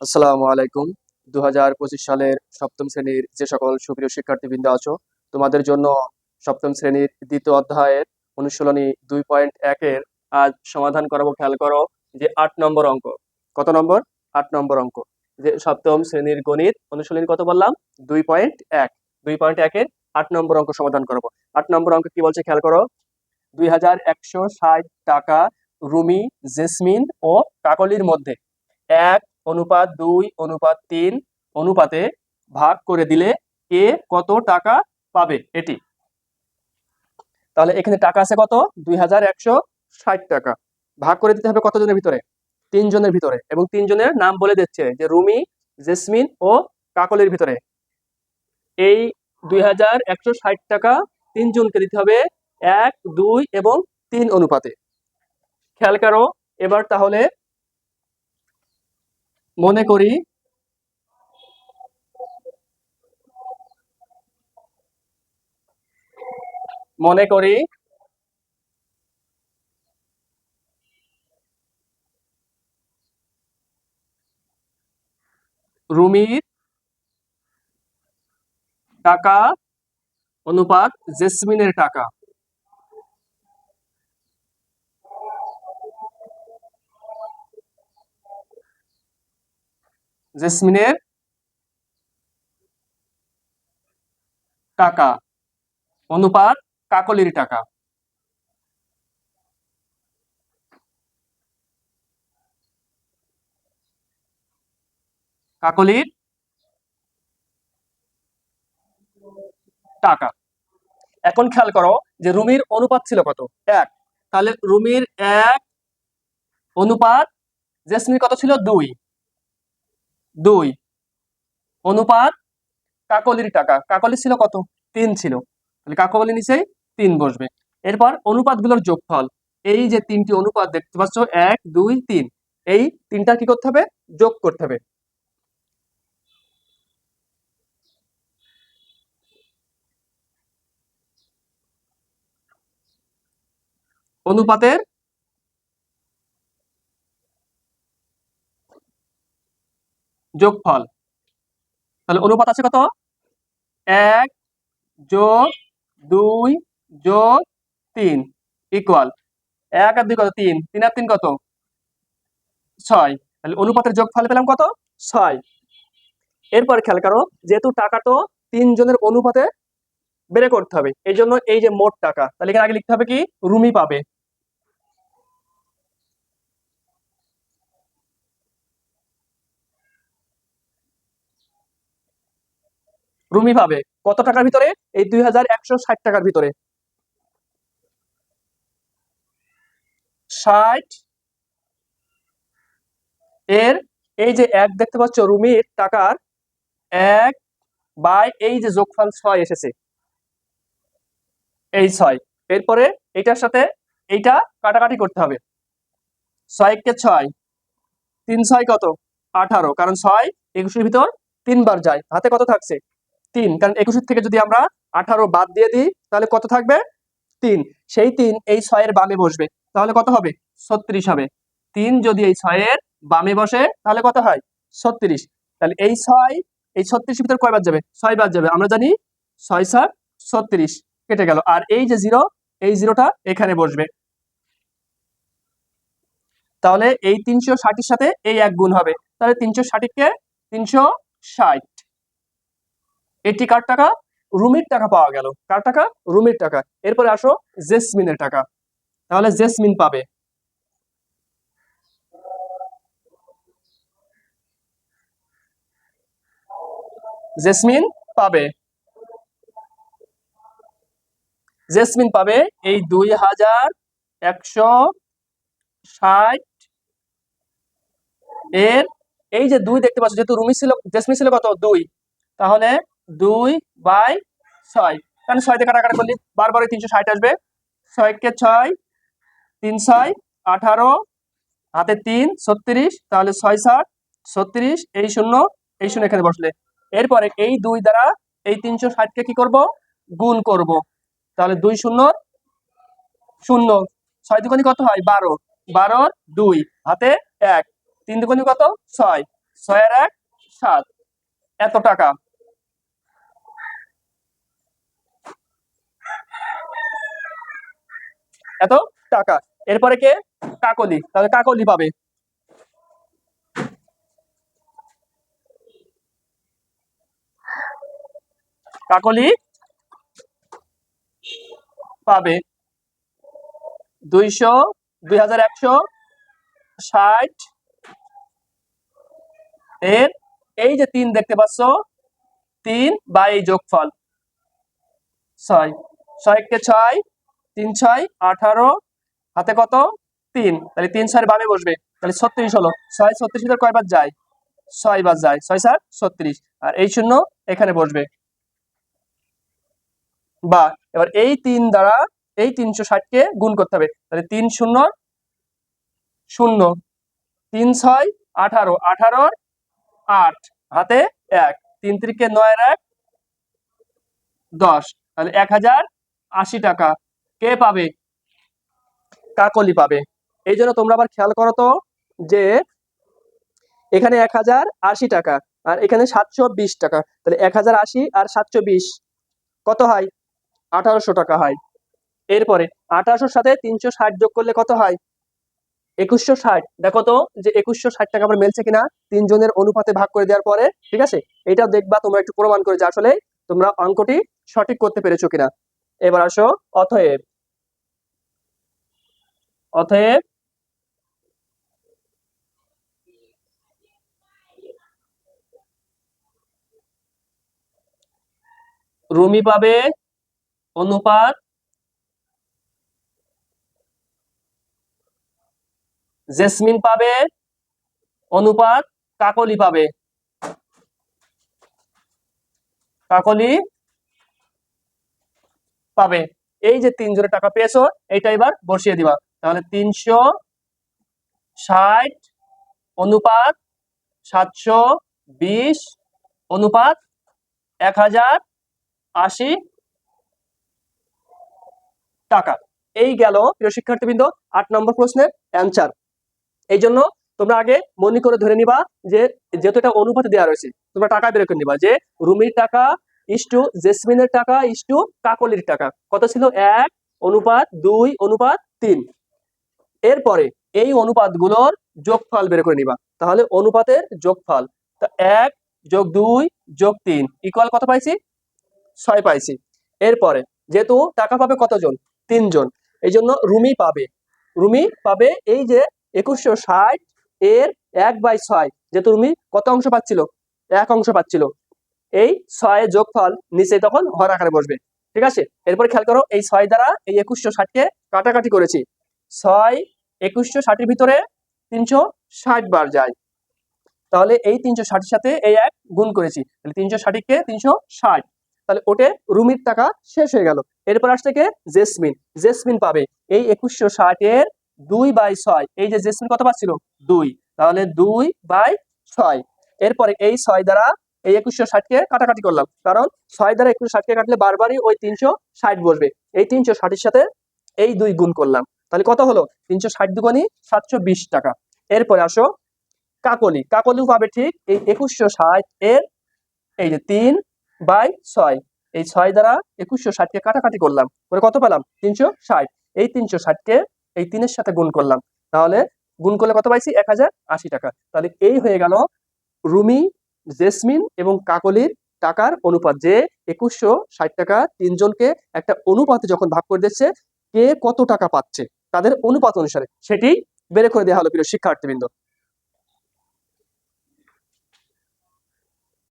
আসসালামু আলাইকুম। 2025 সালের সপ্তম শ্রেণীর যে সকল সুপ্রিয় শিক্ষার্থীবৃন্দ আছো, তোমাদের জন্য সপ্তম শ্রেণীর দ্বিতীয় অধ্যায়ের অনুশীলনী 2.1-এর আজ সমাধান করাবো। খেয়াল করো যে 8 নম্বর অঙ্ক। কত নম্বর? 8 নম্বর অঙ্ক। যে সপ্তম শ্রেণীর গণিত অনুশীলনী কত বললাম? 2.1। 2.1-এর 8 নম্বর অঙ্ক সমাধান করাবো। 8 নম্বর অঙ্ক কি বলছে খেয়াল করো। 2160 টাকা রুমি, জেসমিন ও কাকলির মধ্যে 1:2:3 অনুপাতে ভাগ করে দিলে কে কত টাকা পাবে? এটি তাহলে এখানে টাকা আছে কত? 2160 টাকা। ভাগ করে দিতে হবে কতজনের ভিতরে? 3 জনের ভিতরে, এবং 3 জনের নাম বলে দিচ্ছে যে রুমি, জেসমিন ও কাকলির ভিতরে এই 2160 টাকা 3 জনকে দিতে হবে 1, 2 এবং 3 অনুপাতে। খেয়াল করো এবার। তাহলে মনে করি রুমির টাকা অনুপাত জেসমিনের টাকা। জেসমিনের টাকা অনুপাত কাকলির টাকা। কাকলির টাকা। এখন খেয়াল করো যে রুমির অনুপাত ছিল কত? 1। তাহলে রুমির 1 অনুপাত জেসমিনের কত ছিল? 2। 2 অনুপাত কাকলির টাকা। কাকলির ছিল কত? 3 ছিল। তাহলে কাকলির নিচে 3 বসবে। এরপর অনুপাতগুলোর যোগফল। এই যে 3টি অনুপাত দেখতে পাচ্ছ, 1, 2, 3, এই 3টা কি করতে হবে? যোগ করতে হবে। অনুপাতের যোগফল। তাহলে অনুপাত আছে কত? 1 যোগ 2 যোগ 3 ইকুয়াল 1 আর 2 কত? 3। 3 আর 3 কত? 6। তাহলে অনুপাতের যোগফল পেলাম কত? 6। এরপর খেয়াল করো, যেহেতু টাকা তো 3 জনের অনুপাতে বের করতে হবে, এই জন্য এই যে মোট টাকা, তাহলে এখানে আগে লিখতে হবে কি? রুমি পাবে। রুমি পাবে কত টাকার ভিতরে? এই 2160 টাকার ভিতরে। 60 এর এই যে 1 দেখতে পাচ্ছ, রুমির টাকার 1 বাই এই যে যোগফল 6 এসেছে, এই 6। এরপরে এইটার সাথে এইটা কাটাকাটি করতে হবে। 6 কে 6, 3 6 কত? 18। কারণ 6 21-এর ভিতর 3 বার যায়, হাতে কত থাকছে? 3। কারণ 21 থেকে যদি আমরা 18 বাদ দিয়ে দিই তাহলে কত থাকবে? 3। সেই 3 এই 6 এর বামে বসবে, তাহলে কত হবে? 36 হবে। 3 যদি এই 6 এর বামে বসে তাহলে কত হয়? 36। তাহলে এই 6 এই 36-এর ভিতর কয় বাদ যাবে? 6 বাদ যাবে। আমরা জানি 6 7 36 কেটে গেল। আর এই যে 0, এই 0টা এখানে বসবে। তাহলে এই 360-এর সাথে এই 1 গুণ হবে, তাহলে 360-কে 360। এটি কার টাকা? রুমির টাকা পাওয়া গেল। কার টাকা? রুমির টাকা। এরপরে আসো জেসমিনের টাকা। তাহলে জেসমিন পাবে জেসমিন পাবে জেসমিন পাবে এই 2160 এর এই যে 2 দেখতে পাচ্ছ, যেহেতু রুমি ছিল, জেসমিন ছিল কত? 2। তাহলে 2/6। তাহলে 6 দিয়ে কাটাকাটি করলে বারবার 360 আসবে। 6 কে 6, 3 6 18, হাতে 3 36। তাহলে 6 7 36, এই শূন্য এই শূন্য এখানে বসলে। এরপরে এই 2 দ্বারা এই 360-কে কি করব? গুণ করব। তাহলে 2 শূন্য 0। 6 দুগুণে কত হয়? 12। 12 2, হাতে 1। 3 দুগুণে কত? 6। 6 আর 1 7, এত টাকা। এত টাকা। এরপরে কে? কাকলি। তাহলে কাকলি পাবে, কাকলি পাবে 200, 2160 এর এই যে 3 দেখতে পাচ্ছ, 3 বা এই যোগফল 6, 6 কে 6, 3 6 18, হাতে কত? 3, তাহলে 3 6 বামে বসবে, তাহলে 36 হলো। 6 36 ভিতর কয়বার যায়? 6 বার যায়, 6 7 36, আর এই শূন্য এখানে বসবে। বা এবার এই 3 দ্বারা এই 360 কে গুণ করতে হবে, তাহলে 3 0 0, 3 6 18, 18 8, হাতে 1, 3 3 9 আর 1 10, তাহলে 1080 টাকা কে পাবে? কাকলি পাবে। এই জন্য তোমরা আবার খেয়াল করো তো যে এখানে 1080 টাকা আর এখানে 720 টাকা, তাহলে 1080 আর 720 কত হয়? 1800 টাকা হয়। এরপরে 1800 সাথে 360 যোগ করলে কত হয়? 2160। দেখো তো যে 2160 টাকা আমার মিলছে কিনা তিনজনের অনুপাতে ভাগ করে দেওয়ার পরে, ঠিক আছে? এটাও দেখবা তোমরা একটু প্রমাণ করে যে আসলে তোমরা অঙ্কটি সঠিক করতে পেরেছো কিনা। এবার আসো অতএব, অতএব রুমি পাবে অনুপাত জেসমিন পাবে অনুপাত কাকলি পাবে, কাকলি পাবে। এই যে 3 জনের টাকা পেয়েছো এইটা এবার বসিয়ে দিবা, তাহলে 360 অনুপাত 720 অনুপাত 1080 টাকা। এই গেল প্রিয় শিক্ষার্থীবৃন্দ 8 নম্বর প্রশ্নের অ্যান্সার। এই জন্য তোমরা আগে মনে করে ধরে নিবা যে যেহেতু এটা অনুপাতে দেওয়া রয়েছে, তোমরা টাকা বের করে নিবা যে রুমির টাকা ইস্টু জেসমিনের টাকা ইস্টু কাকলির টাকা কত ছিল? 1 অনুপাত 2 অনুপাত 3। এরপরে এই অনুপাতগুলোর যোগফল বের করে নিবা, তাহলে অনুপাতের যোগফল, তো 1 যোগ 2 যোগ 3 ইকুয়াল কত পাইছি? 6 পাইছি। এরপরে যেহেতু টাকা পাবে কতজন? 3 জন, এই জন্য রুমি পাবে, রুমি পাবে এই যে 2160 এর 1/6, যেহেতু রুমি কত অংশ পাচ্ছিল? 1 অংশ পাচ্ছিল, এই 6 যোগফল নিচে তখন হর আকারে বসবে, ঠিক আছে? এরপর খেয়াল করো এই 6 দ্বারা এই 2160 কে কাটাকাটি করেছি, 6 2160 এর ভিতরে 360 বার যায়, তাহলে এই 360 এর সাথে এই 1 গুণ করেছি, তাহলে 360 কে 360, তাহলে ওটে রুমির টাকা শেষ হয়ে গেল। এরপর আসছে কে? জেসমিন। জেসমিন পাবে এই 2160 এর 2/6, এই যে জেসমিন কত পাচ্ছিল? 2, তাহলে 2/6। এরপরে এই 6 দ্বারা এই 2160 কে কাটাকাটি করলাম, কারণ 6 দ্বারা 2160 কে কাটলে বারবারই ওই 360 বসবে, এই 360 এর সাথে এই 2 গুণ করলাম, তাহলে কত হলো? 360 দুগুণী 720 টাকা। এরপরে আসো কাকলি, কাকলিও পাবে ঠিক এই 2160 এর এই যে 3/6, এই 6 দ্বারা 2160 কে কাটাকাটি করলাম করে কত পেলাম? 360, এই 360 কে এই 3 এর সাথে গুণ করলাম, তাহলে গুণ করলে কত পাইছি? 1080 টাকা। তাহলে এই হয়ে গেল রুমি, জেসমিন এবং কাকলির টাকার অনুপাত, যে 2160 টাকা তিনজনকে একটা অনুপাতে যখন ভাগ করে দিচ্ছে কে কত টাকা পাচ্ছে তাদের অনুপাত অনুসারে সেটি বের করে দেওয়া হলো প্রিয় শিক্ষার্থীবৃন্দ।